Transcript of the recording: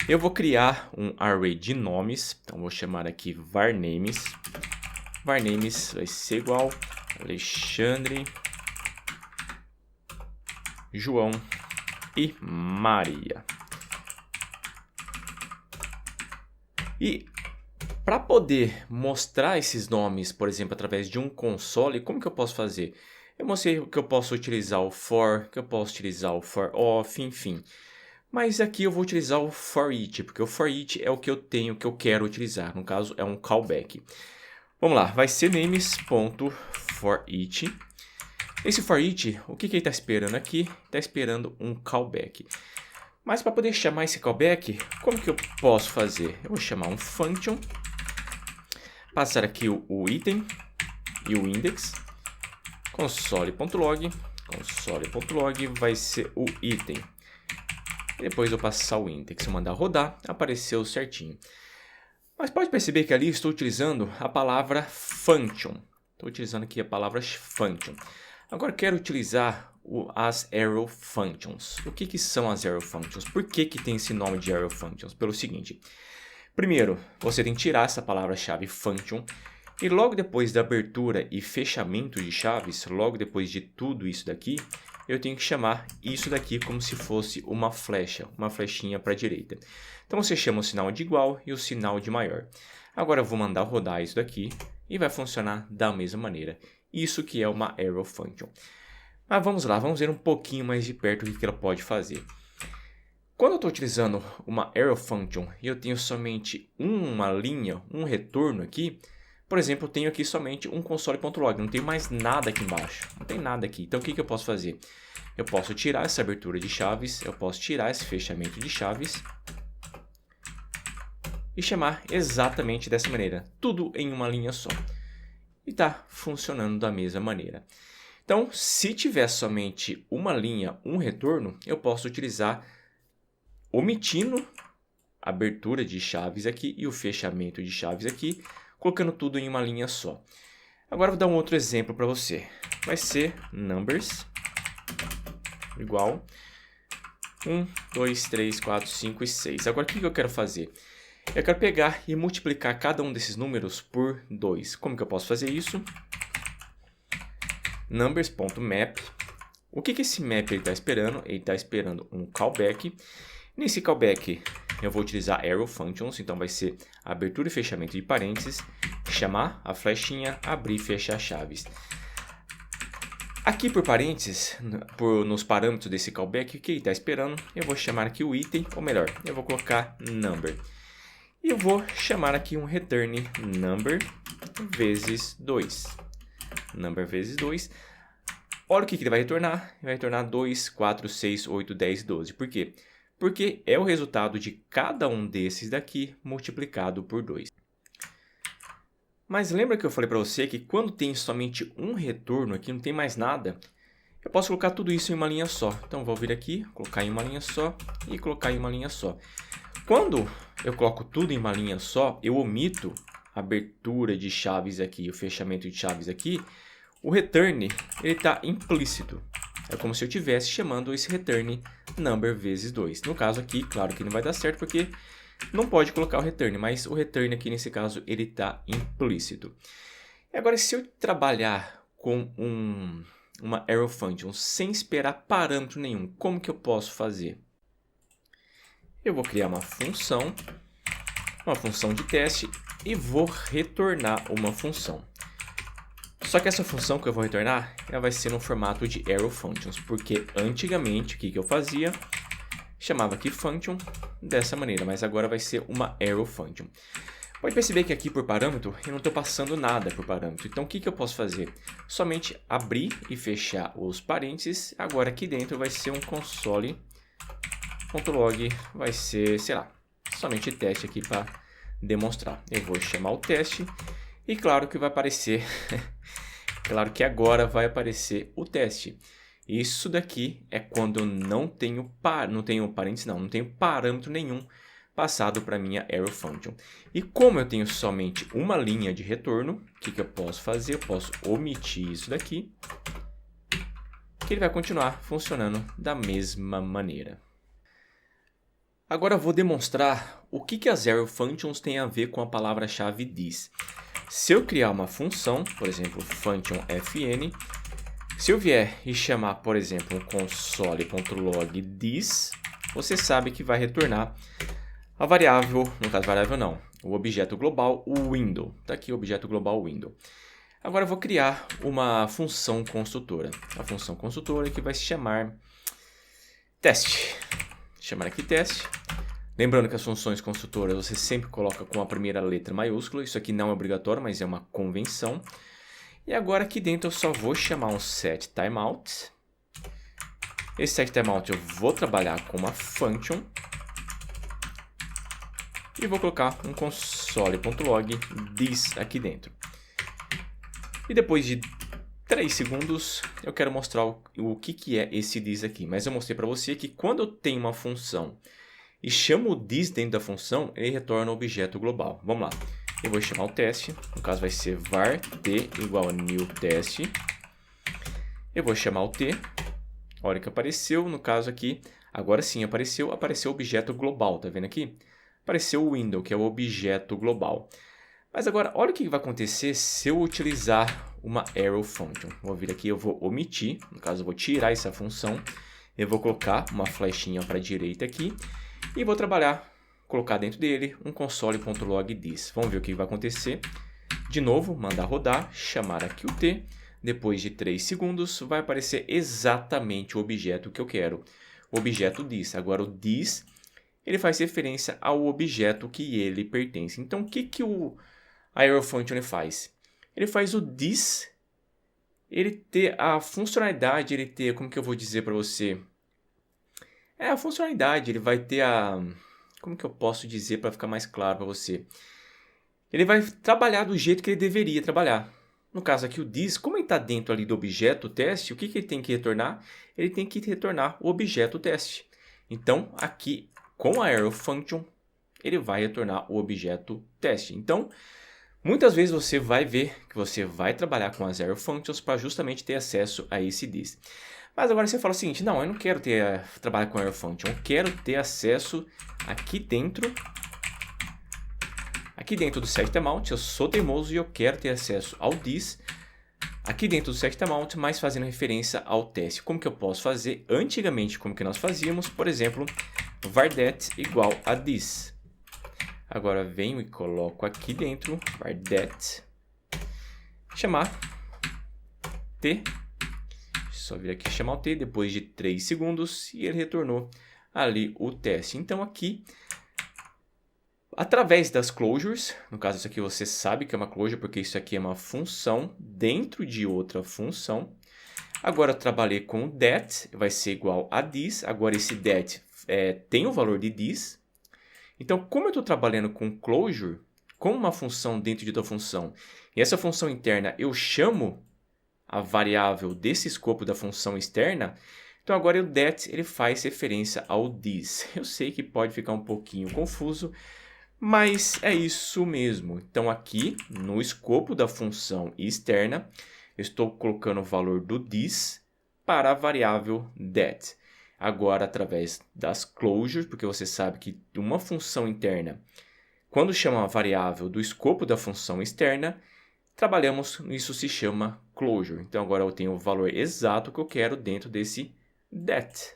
Eu vou criar um array de nomes, então vou chamar aqui varNames. varNames vai ser igual Alexandre, João e Maria. E para poder mostrar esses nomes, por exemplo, através de um console, como que eu posso fazer? Eu mostrei que eu posso utilizar o for, que eu posso utilizar o for off, enfim. Mas aqui eu vou utilizar o for each, porque o for each é o que eu tenho, que eu quero utilizar. No caso, é um callback. Vamos lá, vai ser names.forEach. Esse for each, o que ele está esperando aqui? Está esperando um callback. Mas para poder chamar esse callback, como que eu posso fazer? Eu vou chamar um function, passar aqui o item e o index, console.log vai ser o item. E depois eu passar o index, mandar rodar, apareceu certinho. Mas pode perceber que ali estou utilizando a palavra function. Estou utilizando aqui a palavra function. Agora quero utilizar as arrow functions. O que são as arrow functions? Por que tem esse nome de arrow functions? Pelo seguinte. Primeiro, você tem que tirar essa palavra-chave function. E logo depois da abertura e fechamento de chaves, logo depois de tudo isso daqui, eu tenho que chamar isso daqui como se fosse uma flecha, uma flechinha para a direita. Então você chama o sinal de igual e o sinal de maior. Agora eu vou mandar rodar isso daqui e vai funcionar da mesma maneira. Isso que é uma arrow function. Mas vamos lá, vamos ver um pouquinho mais de perto o que ela pode fazer. Quando eu estou utilizando uma arrow function e eu tenho somente uma linha, um retorno aqui, por exemplo, eu tenho aqui somente um console.log, não tem mais nada aqui embaixo, não tem nada aqui. Então o que eu posso fazer? Eu posso tirar essa abertura de chaves, eu posso tirar esse fechamento de chaves e chamar exatamente dessa maneira, tudo em uma linha só. E está funcionando da mesma maneira. Então, se tiver somente uma linha, um retorno, eu posso utilizar omitindo a abertura de chaves aqui e o fechamento de chaves aqui, colocando tudo em uma linha só. Agora eu vou dar um outro exemplo para você. Vai ser numbers igual 1, 2, 3, 4, 5 e 6. Agora o que eu quero fazer? Eu quero pegar e multiplicar cada um desses números por 2. Como que eu posso fazer isso? Numbers.map. O que esse map está esperando? Ele está esperando um callback. Nesse callback eu vou utilizar arrow functions, então vai ser abertura e fechamento de parênteses, chamar a flechinha, abrir e fechar chaves. Aqui por parênteses, nos parâmetros desse callback, o que ele está esperando? Eu vou chamar aqui o item, ou melhor, eu vou colocar number. E eu vou chamar aqui um return number vezes 2. Number vezes 2. Olha o que ele vai retornar. Ele vai retornar 2, 4, 6, 8, 10, 12. Por quê? Porque é o resultado de cada um desses daqui multiplicado por 2. Mas lembra que eu falei para você que quando tem somente um retorno aqui, não tem mais nada, eu posso colocar tudo isso em uma linha só. Então vou vir aqui, colocar em uma linha só e colocar em uma linha só. Quando eu coloco tudo em uma linha só, eu omito a abertura de chaves aqui, o fechamento de chaves aqui, o return está implícito. É como se eu estivesse chamando esse return number vezes 2. No caso aqui, claro que não vai dar certo porque não pode colocar o return, mas o return aqui nesse caso ele está implícito. E agora se eu trabalhar com uma arrow function sem esperar parâmetro nenhum, como que eu posso fazer? Eu vou criar uma função de teste e vou retornar uma função. Só que essa função que eu vou retornar, ela vai ser no formato de arrow functions, porque antigamente o que eu fazia? Chamava aqui function dessa maneira, mas agora vai ser uma arrow function. Pode perceber que aqui por parâmetro eu não estou passando nada por parâmetro, então o que eu posso fazer? Somente abrir e fechar os parênteses, agora aqui dentro vai ser um console.log, vai ser, sei lá, somente teste aqui para demonstrar. Eu vou chamar o teste. E claro que vai aparecer, claro que agora vai aparecer o teste. Isso daqui é quando eu não tenho parênteses, não tenho parâmetro nenhum passado para minha arrow function. E como eu tenho somente uma linha de retorno, o que eu posso fazer? Eu posso omitir isso daqui, que ele vai continuar funcionando da mesma maneira. Agora eu vou demonstrar o que as arrow functions têm a ver com a palavra-chave this. Se eu criar uma função, por exemplo, function fn, se eu vier e chamar, por exemplo, um console.log this, você sabe que vai retornar a variável, no caso variável não, o objeto global, o window. Está aqui o objeto global window. Agora eu vou criar uma função construtora. A função construtora que vai se chamar teste. Chamar aqui teste. Lembrando que as funções construtoras você sempre coloca com a primeira letra maiúscula. Isso aqui não é obrigatório, mas é uma convenção. E agora aqui dentro eu só vou chamar um setTimeout. Esse setTimeout eu vou trabalhar com uma function. E vou colocar um console.log this aqui dentro. E depois de 3 segundos eu quero mostrar o que é esse this aqui. Mas eu mostrei para você que quando eu tenho uma função e chamo o this dentro da função, ele retorna o objeto global. Vamos lá. Eu vou chamar o teste, no caso vai ser var t igual a new teste. Eu vou chamar o t, a hora que apareceu, no caso aqui, agora sim apareceu o objeto global, tá vendo aqui? Apareceu o window, que é o objeto global. Mas agora, olha o que vai acontecer se eu utilizar uma arrow function. Vou vir aqui, eu vou omitir, no caso eu vou tirar essa função, eu vou colocar uma flechinha para a direita aqui e vou trabalhar, colocar dentro dele um console.log this. Vamos ver o que vai acontecer. De novo, mandar rodar, chamar aqui o t. Depois de 3 segundos, vai aparecer exatamente o objeto que eu quero. O objeto this. Agora o this, ele faz referência ao objeto que ele pertence. Então, o que a arrow function faz? Ele faz o this, ele ter a funcionalidade, ele ter, como que eu vou dizer para você? A funcionalidade, ele vai ter a... Como que eu posso dizer para ficar mais claro para você? Ele vai trabalhar do jeito que ele deveria trabalhar. No caso aqui o this, como ele está dentro ali do objeto teste, o que ele tem que retornar? Ele tem que retornar o objeto teste. Então, aqui com a arrow function, ele vai retornar o objeto teste. Então, muitas vezes você vai ver que você vai trabalhar com as arrow functions para justamente ter acesso a esse this. Mas agora você fala o seguinte, não, eu não quero trabalhar com arrow function, eu quero ter acesso aqui dentro do setTimeout, eu sou teimoso e eu quero ter acesso ao this aqui dentro do setTimeout, mas fazendo referência ao teste. Como que eu posso fazer? Antigamente, como que nós fazíamos? Por exemplo, vardet igual a this. Agora venho e coloco aqui dentro vardet, chamar t. Só vir aqui chamar o t depois de 3 segundos e ele retornou ali o teste. Então aqui, através das closures, no caso isso aqui você sabe que é uma closure porque isso aqui é uma função dentro de outra função. Agora eu trabalhei com o that, vai ser igual a this. Agora esse that tem o valor de this. Então como eu estou trabalhando com closure, com uma função dentro de outra função, e essa função interna eu chamo a variável desse escopo da função externa, então agora o that ele faz referência ao this. Eu sei que pode ficar um pouquinho confuso, mas é isso mesmo. Então aqui no escopo da função externa, eu estou colocando o valor do this para a variável that. Agora através das closures, porque você sabe que uma função interna, quando chama uma variável do escopo da função externa, trabalhamos, isso se chama closure. Então agora eu tenho o valor exato que eu quero dentro desse that.